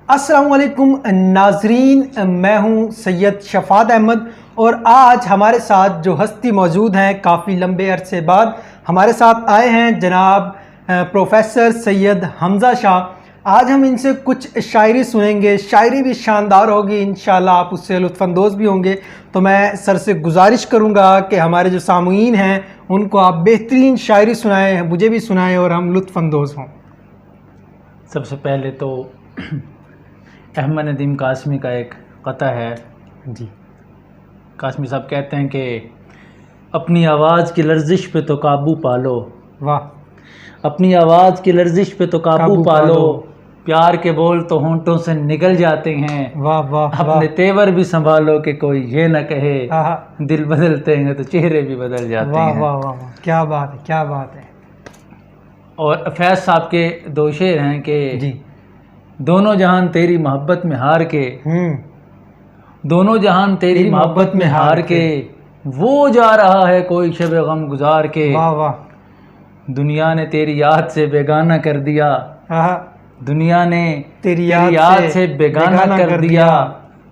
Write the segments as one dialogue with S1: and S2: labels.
S1: अस्सलाम वालेकुम नाजरीन, मैं हूं सैयद शफात अहमद और आज हमारे साथ जो हस्ती मौजूद हैं, काफ़ी लंबे अरसे बाद हमारे साथ आए हैं जनाब प्रोफेसर सैयद हमज़ा शाह। आज हम इनसे कुछ शायरी सुनेंगे, शायरी भी शानदार होगी इंशाल्लाह, आप उससे लुत्फ़अंदोज़ भी होंगे। तो मैं सर से गुजारिश करूँगा कि हमारे जो सामुईन हैं उनको आप बेहतरीन शायरी सुनाएं, मुझे भी सुनाएं और हम लुत्फ़अंदोज़ हों।
S2: सबसे पहले तो अहमद नदीम कासमी का एक कता है
S1: जी।
S2: कासमी साहब कहते हैं कि अपनी आवाज़ की लर्जिश पे तो काबू पालो,
S1: वाह।
S2: अपनी आवाज़ की लर्जिश पे तो काबू पालो, प्यार के बोल तो होंठों से निकल जाते हैं।
S1: वाह वाह।
S2: अपने तेवर भी संभालो कि कोई ये न कहे
S1: वाह
S2: दिल बदलते हैं तो चेहरे भी बदल जाते
S1: वाह
S2: हैं।
S1: वाह वाह, क्या बात है, क्या बात है।
S2: और फैज़ साहब के दो शेर हैं कि
S1: जी।
S2: दोनों जहान तेरी मोहब्बत में हार के, दोनों जहान तेरी मोहब्बत में हार के, वो जा रहा है कोई शब गम गुजार के।
S1: वाह वाह।
S2: दुनिया ने तेरी याद से बेगाना कर दिया, दुनिया ने तेरी याद से बेगाना कर दिया,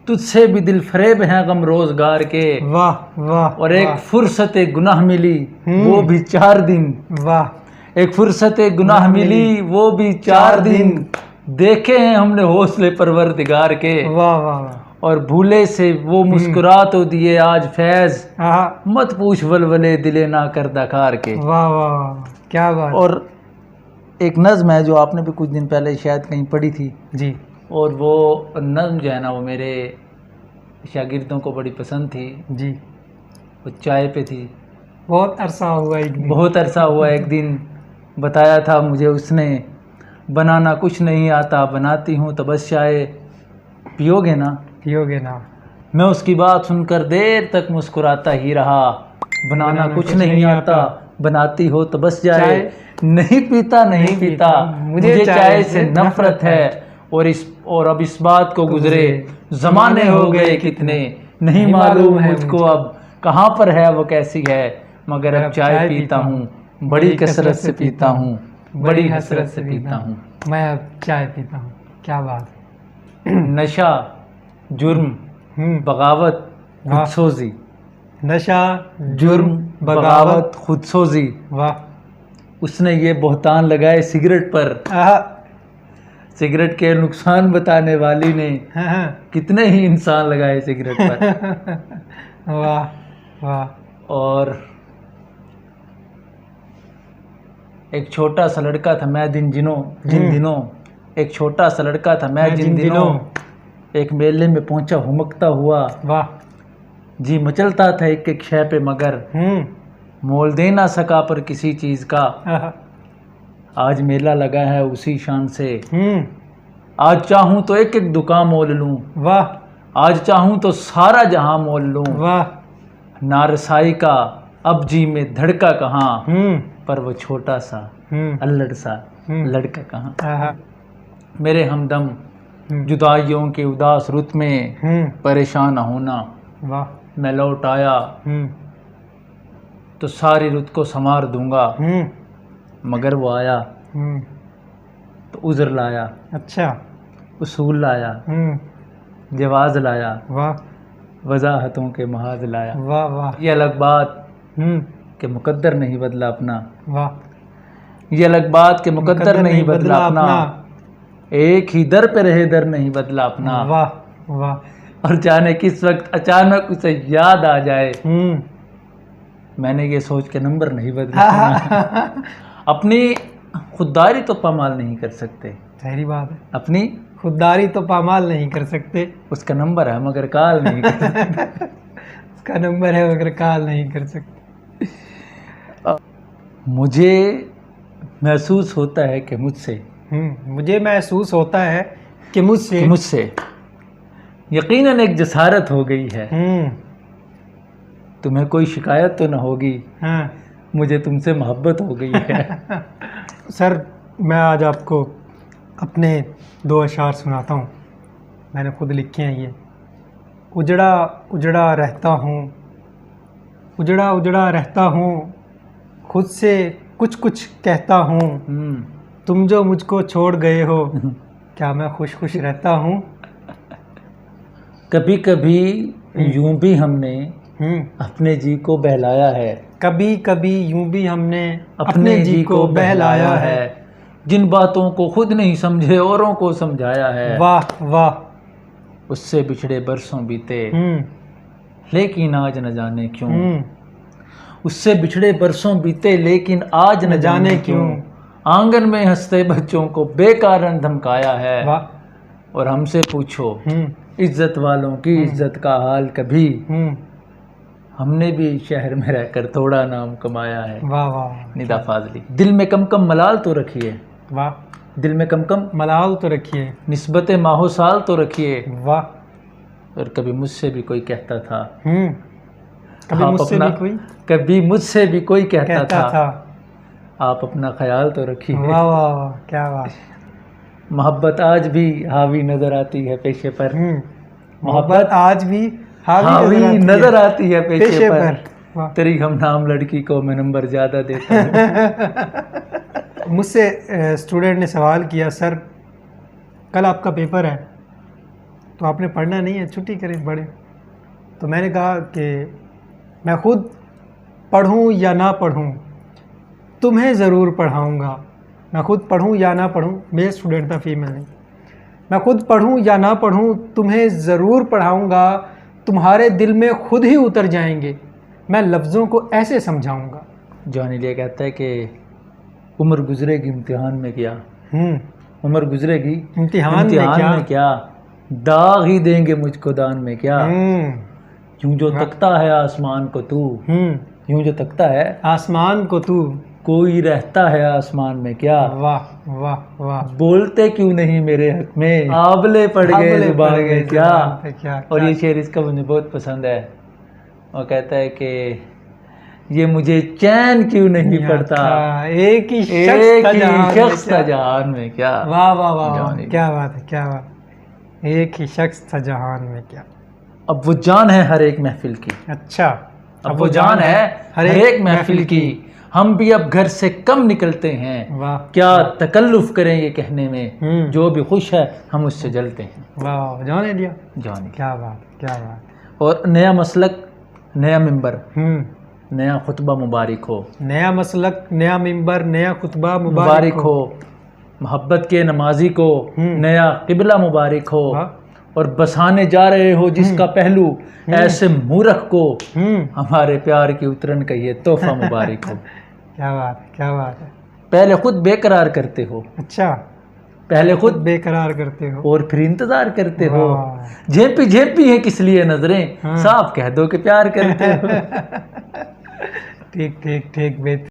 S2: तुझसे भी दिल फरेब हैं गम रोजगार के।
S1: वाह वाह।
S2: और एक फुर्सत गुनाह मिली वो भी 4 दिन,
S1: वाह।
S2: एक फुर्सत गुनाह मिली वो भी 4 दिन, देखे हैं हमने हौसले परवरदिगार के।
S1: वाह वाह।
S2: और भूले से वो मुस्कुरा तो दिए आज फैज़, मत पूछ वलवले दिले ना कर दकार के।
S1: वाह वाह, क्या बात।
S2: और एक नज़्म है जो आपने भी कुछ दिन पहले शायद कहीं पढ़ी थी
S1: जी।
S2: और वो नज़्म जो है ना वो मेरे शागिर्दों को बड़ी पसंद थी
S1: जी।
S2: वो चाय पे थी।
S1: बहुत अरसा हुआ, एक दिन
S2: बहुत अरसा हुआ, एक दिन बताया था मुझे उसने, बनाना कुछ नहीं आता बनाती हूँ तो बस चाय पियोगे ना,
S1: पियोगे ना।
S2: मैं उसकी बात सुनकर देर तक मुस्कुराता ही रहा, बनाना कुछ नहीं आता बनाती हो तो बस जाए, नहीं पीता नहीं पीता मुझे चाय से नफरत है। और अब इस बात को गुजरे ज़माने हो गए कितने, नहीं मालूम मुझको अब कहाँ पर है वो कैसी है, मगर अब चाय पीता हूँ बड़ी कसरत से पीता हूँ, बड़ी हसरत से पीता हूँ।
S1: मैं अब चाय पीता हूँ, क्या बात है।
S2: नशा, जुर्म, बगावत, खुदसोजी। नशा, जुर्म, बगावत, खुदसोजी।
S1: वाह।
S2: उसने ये बहतान लगाए सिगरेट पर, सिगरेट के नुकसान बताने वाली ने कितने ही इंसान लगाए सिगरेट पर।
S1: वाह वाह।
S2: और एक छोटा सा लड़का था मैं जिन दिनों, एक छोटा सा लड़का था मैं जिन दिनों, एक मेले में पहुंचा हुमकता हुआ।
S1: वाह।
S2: जी मचलता था एक एक शय पे मगर मोल दे ना सका पर किसी चीज का, आज मेला लगा है उसी शान से, आज चाहूं तो एक एक दुकान मोल लूं।
S1: वाह।
S2: आज चाहूं तो सारा जहां मोल लूं।
S1: वाह।
S2: नारसाई का अब जी में धड़का कहाँ, पर वो छोटा सा अल्लड़ सा लड़का कहाँ। मेरे हमदम जुदाइयों के उदास रुत में परेशान न होना,
S1: वाह।
S2: मैं लौट आया तो सारी रुत को संवार दूंगा, मगर वो आया तो उज़र लाया,
S1: अच्छा,
S2: उसूल लाया, जवाज़ लाया,
S1: वाह,
S2: वजाहतों के महाज लाया।
S1: वाह वाह।
S2: ये अलग बात कि मुकद्दर नहीं बदला अपना,
S1: वाह।
S2: ये अलग बात कि मुकद्दर नहीं बदला अपना, एक ही दर पे रहे दर नहीं बदला अपना।
S1: वाह वाह।
S2: और जाने किस वक्त अचानक उसे याद आ जाए, मैंने ये सोच के नंबर नहीं बदला अपना। अपनी खुददारी तो पामाल नहीं कर सकते,
S1: सही बात है,
S2: अपनी
S1: खुददारी तो पामाल नहीं कर सकते।
S2: उसका नंबर है मगर कॉल नहीं कर सकते।
S1: उसका नंबर है मगर कॉल नहीं कर सकते।
S2: मुझे महसूस होता है कि मुझसे,
S1: मुझे महसूस होता है कि मुझसे
S2: यकीनन एक जसारत हो गई है। तुम्हें कोई शिकायत तो न होगी, मुझे तुमसे मोहब्बत हो गई है।
S1: सर, मैं आज आपको अपने 2 अशार सुनाता हूँ, मैंने खुद लिखे हैं ये। उजड़ा उजड़ा रहता हूँ, उजड़ा उजड़ा रहता हूँ, खुद से कुछ कुछ कहता हूँ, तुम जो मुझको छोड़ गए हो क्या मैं खुश खुश रहता हूँ?
S2: कभी कभी यूं भी हमने अपने जी को बहलाया है,
S1: कभी कभी यूं भी हमने
S2: अपने जी को बहलाया है, जिन बातों को खुद नहीं समझे औरों को समझाया है।
S1: वाह वाह।
S2: उससे बिछड़े बरसों बीते
S1: हम्म
S2: लेकिन आज न जाने क्यों,
S1: हम्म
S2: उससे बिछड़े बरसों बीते लेकिन आज न जाने क्यों, आंगन में हंसते बच्चों को बेकारण धमकाया है।
S1: वाह।
S2: और हमसे पूछो इज्जत वालों की इज्जत का हाल कभी, हमने भी शहर में रहकर थोड़ा नाम कमाया है।
S1: वाह वाह।
S2: निदा फाजली। दिल में कम कम मलाल तो रखिए,
S1: वाह।
S2: दिल में कम कम
S1: मलाल तो रखिए,
S2: निस्बत माहो साल तो रखिए।
S1: वाह।
S2: और कभी मुझसे भी कोई कहता था,
S1: कभी मुझसे भी कोई
S2: कभी मुझसे भी कोई कहता
S1: था,
S2: आप अपना ख्याल तो रखिए।
S1: वाह वाह वाह, क्या बात।
S2: मोहब्बत आज भी हावी नजर आती है पेशे पर,
S1: मोहब्बत आज भी
S2: हावी नजर आती है पेशे पर।
S1: वाह।
S2: तेरी हम नाम लड़की को मैं नंबर ज्यादा देता हूँ।
S1: मुझसे स्टूडेंट ने सवाल किया, सर कल आपका पेपर है तो आपने पढ़ना नहीं है, छुट्टी करें पढ़े। तो मैंने कहा कि मैं खुद पढ़ूं या ना पढ़ूं तुम्हें ज़रूर पढ़ाऊंगा। मैं खुद पढ़ूं या ना पढ़ूं, मेरे स्टूडेंट था, फीमेल नहीं। मैं खुद पढ़ूं या ना पढ़ूं तुम्हें ज़रूर पढ़ाऊंगा, तुम्हारे दिल में खुद ही उतर जाएंगे, मैं लफ्ज़ों को ऐसे समझाऊंगा।
S2: जॉनी लिया कहता है कि उम्र गुजरेगी इम्तिहान में क्या, उम्र गुजरेगी
S1: इम्तिहान में क्या,
S2: दाग ही देंगे मुझको दान में क्या। यूं जो तकता है आसमान को तू, यूं जो तकता है
S1: आसमान को तू,
S2: कोई रहता है आसमान में क्या।
S1: वाह वाह वाह।
S2: बोलते क्यों नहीं मेरे हक में, आबले पड़ गए जुबान में क्या। और ये शेर इसका मुझे बहुत पसंद है। वो कहता है कि ये मुझे चैन क्यों नहीं पड़ता,
S1: एक ही
S2: शख्स था जहान में क्या।
S1: वाह वाह वाह, क्या बात है, क्या बात। एक ही शख्स था जहान में क्या।
S2: अब वो जान है हर एक महफिल की,
S1: अच्छा
S2: अब वो जान है हर एक महफिल की, हम भी अब घर से कम निकलते हैं।
S1: वाह।
S2: क्या तकल्लुफ करें ये कहने में, जो भी खुश है हम उससे जलते हैं।
S1: वाह, जाने दिया,
S2: जाने।
S1: क्या बात, क्या बात।
S2: और नया मसलक, नया मिंबर, नया खुतबा मुबारक हो।
S1: नया मसलक, नया मिंबर, नया खुतबा मुबारक हो।
S2: मोहब्बत के नमाजी को नया किबला मुबारक हो। और बसाने जा रहे हो जिसका पहलू, ऐसे मूर्ख को हमारे प्यार की उतरन का ये तोहफा मुबारक हो।
S1: क्या बात है, क्या बात है।
S2: पहले खुद बेकरार करते हो,
S1: अच्छा,
S2: पहले खुद
S1: बेकरार करते हो
S2: और फिर इंतजार करते हो। झेपी झेपी है किस लिए नजरें, साफ कह दो कि प्यार करते हो।
S1: ठीक ठीक ठीक, बेहतर।